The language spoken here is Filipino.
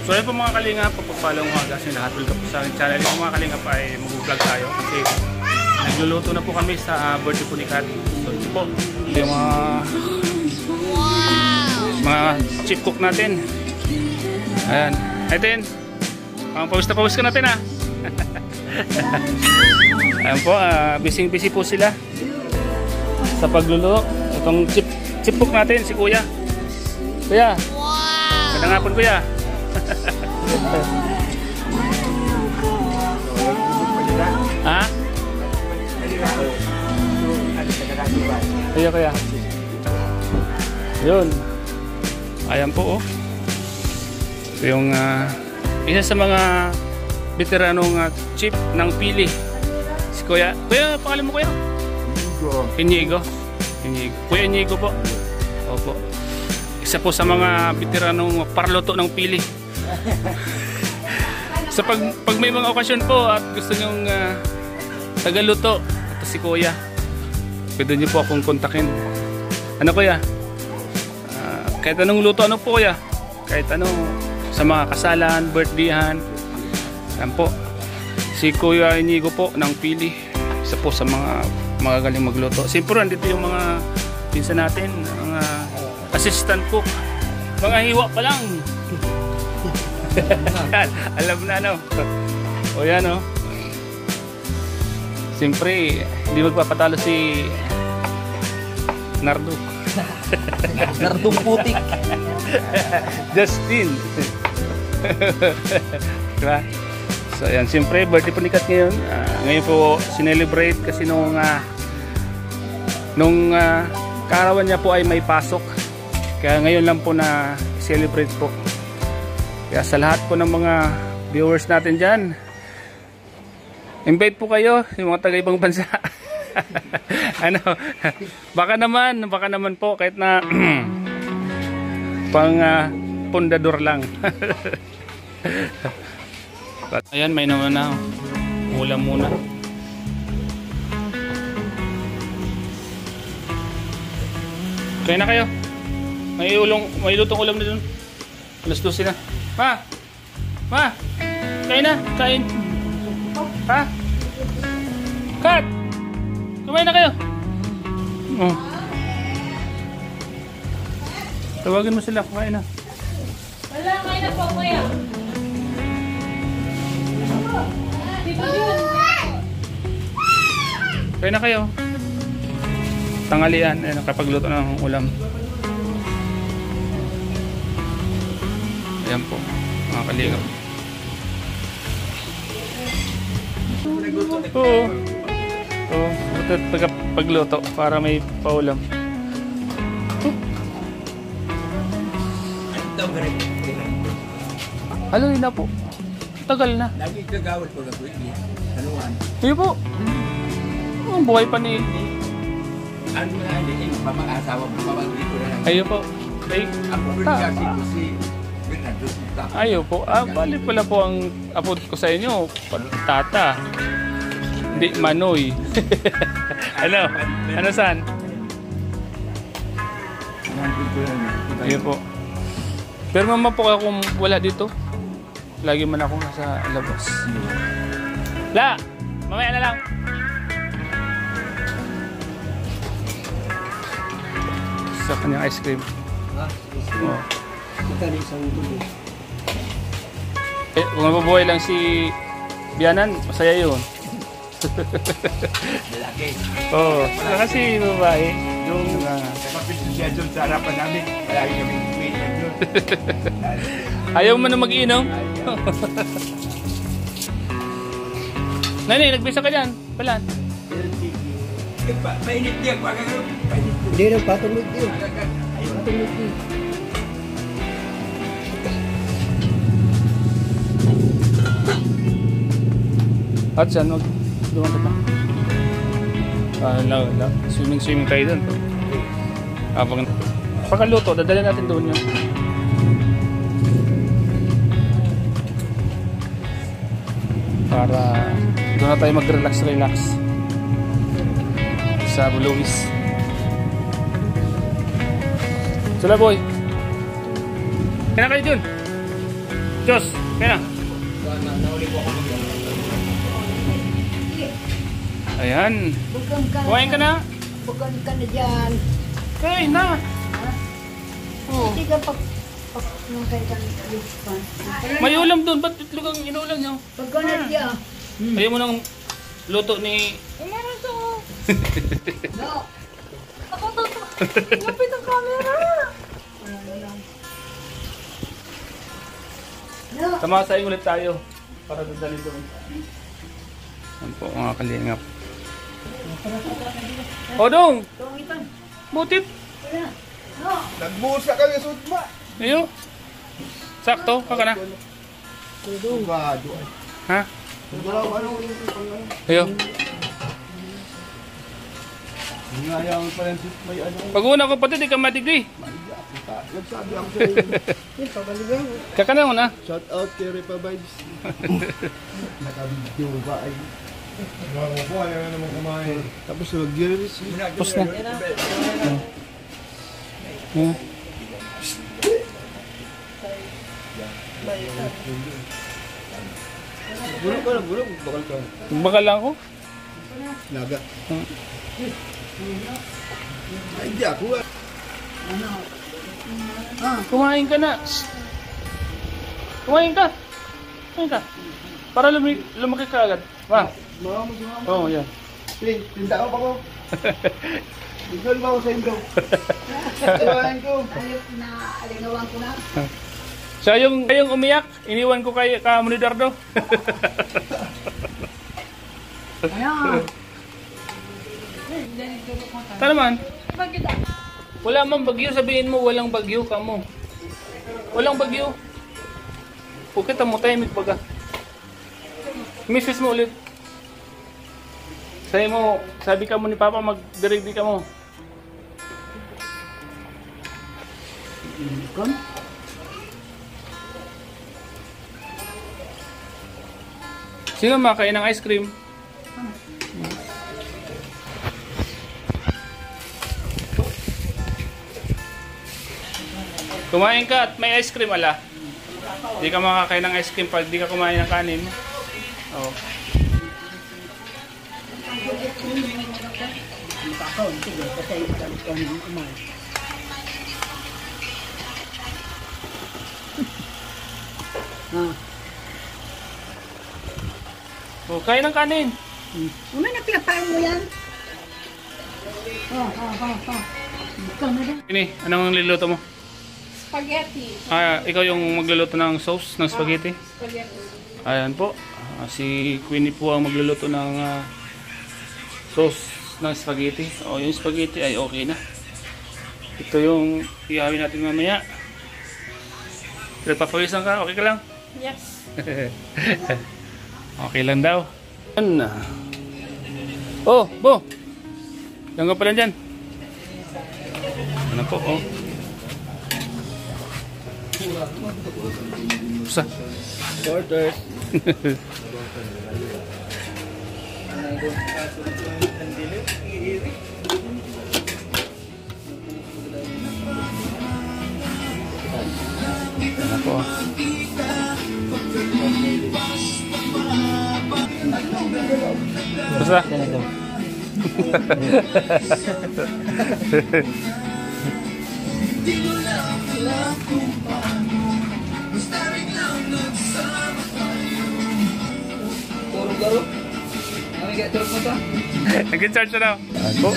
So ayun po mga kalingap, pagpapalaw mga kasi lahat welcome po sa aking channel. Yung mga kalingap ay mag-vlog tayo kasi nagluluto na po kami sa birthday po ni Kat. So ito po yung mga chief cook natin. Ayan, Ayan, pawis na pawis ka natin ha. Ayan po, busy po sila sa pagluluto. Itong chief cook natin, si Kuya. Kuya, magandang hapon Kuya. Ha? Kaya. Yun. Ayan po oh. Ito yung isa sa mga veteranong chief ng Pili. Si Kuya. Kuya, pangalan mo Kuya? Inigo. Kuya Inigo po. Opo. Isa po sa mga veteranong parloto ng Pili. So pag may mga okasyon po at gusto nyong tagaluto, ito si Kuya. Pwede nyo po akong kontakin. Ano Kuya? Kahit anong luto, ano po Kuya? Kahit ano, sa mga kasalan, birthdayhan. Yan po. Si Kuya Inigo po ng Pili. Isa po sa mga magagaling magluto. Siyempre, andito yung mga pinsan natin, mga assistant cook. Mga hiwa pa lang. Alam na no. O yan o. Siyempre, hindi magpapatalo si Nardo. Nardong putik. Justin. Diba? So yan, siyempre birthday po ni Kat ngayon. Ngayon po sinelebrate kasi nung kaarawan niya po ay may pasok. Kaya ngayon lang po na celebrate po. Kaya sa lahat po ng mga viewers natin dyan, invite po kayo yung mga taga-ibang bansa. Ano, baka naman po kahit na pang pundador lang. Ayan, may naman na ulam muna. Kaya na kayo. May lutong ulam na dun. Alas 12 na. Ma, kain na, kain. Ha? Kat! Kumain na kayo. Oh. Tawagin mo sila, kumain na. Wala, kain na po, Kuya. Dito yun. Kain na kayo. Tanghalian, nakapagluto ng ulam. Ayan po, mga kalingap. Oo. Pagluto para may paulam. Halo na po. Tagal na. Lagi kagawad po na po. Anuan. Iyo po. Ang buhay pa ni... Ano na, hindi pamang-asawa mo dito na lang. Ayo po. Ako rin kasi ko si Bernardo. Ayo po. Bali pala po ang apod ko sa inyo. Tata. Hindi Manoy. Ano saan? Ayo po. Pero mama po akong wala dito. Lagi man akong nasa labas. La! Mamaya na lang. Sa kanyang ice cream. Oh. Kung mabubuhay lang si Bianan, masaya yun. Lalaki. Oo. Kasi babae. Yung kapapit doon sa harapan namin, palagi kami kumainan doon. Ayaw mo na mag-iinom? Nanay, nagbisa ka dyan. Balan. Mainit niya. Hindi na, patulog din. Patulog din. At saan? Duman ka pa. Swimming tayo doon. Pagkaluto, dadala natin doon yun. Para doon na tayo mag-relax sa Buluwis. Sula boy. Kaya kayo dun. Diyos, kaya na. Ayan. Bukan ka Kumain ka na. Bukan ka na dyan. Kain na. Oh. Hindi ka nung kayo ka nagkalispan. May ulam doon. Ba't itlog ang inulam niyo? Pagka na dyan. Ayaw mo nang luto ni... Meron to. No. Ako to. Lapit ang camera. No. Tamasain ulit tayo. Para dadalhin doon. Yan po mga kalingap. Odong! Tungitan. Butit! Wala. No. Nagbuhos ka kami, sutma. Ayo. Sakto, kaka na. Tudong ka, doon. Ha? Ano? Ayo. Ngayang pa rin may ano. Pag una ko pati, di ka matigli. Nagsabi ako sa iyo. Kaka na una. Shout out kay Repa Vibes. Nakabidyo ba ay? Mga po, ayaw na naman kumain. Tapos nag-giris. Tapos na. Bulog ka na, bulog. Bakal ka. Bakal lang ako. Naga. Ay, di ako ah. Kumain ka na. Kumain ka. Kumain ka. Para lumaki ka agad. Ma. Oo, yan. Please, tinta ko pa ko. Tigol ba ako sa inyo? Tawahan ko. Ayok na, alinawan ko na. Siya yung umiyak. Iniwan ko kay Monidardo. Ano? Ito naman. Bagyo daw. Wala mang bagyo. Sabihin mo walang bagyo ka mo. Walang bagyo. Pukit mo tayo baga. Misis mo ulit. Sabi ka mo ni Papa mag-direct ka mo. Kon? Sino makain ng ice cream? Kumain ka at may ice cream ala. Hindi ka makakain ng ice cream pag di ka kumain ng kanin. Oh. Makakaon, sige, kasi ikaw ng umay. Oh, kain ng kanin. Umay na pinapain mo yan? Ikaw na rin. Ini, anong niluluto mo? Spaghetti. Ikaw yung magluluto ng sauce ng spaghetti? Spaghetti. Ayan po. Si Queenie po ang magluluto ng sauce ng spaghetti. O, yung spaghetti ay okay na. Ito yung ihawin natin mamaya. Pero papawisan ka, okay ka lang? Yes. Okay lang daw. Ano na? Oh, Bo! Lang ka pala dyan. Ano po, oh. Pusa. Quarters. Ano po, oh. Pusa. Laro? Kami kaya turok mo to? Nag-charge na daw. Ano po?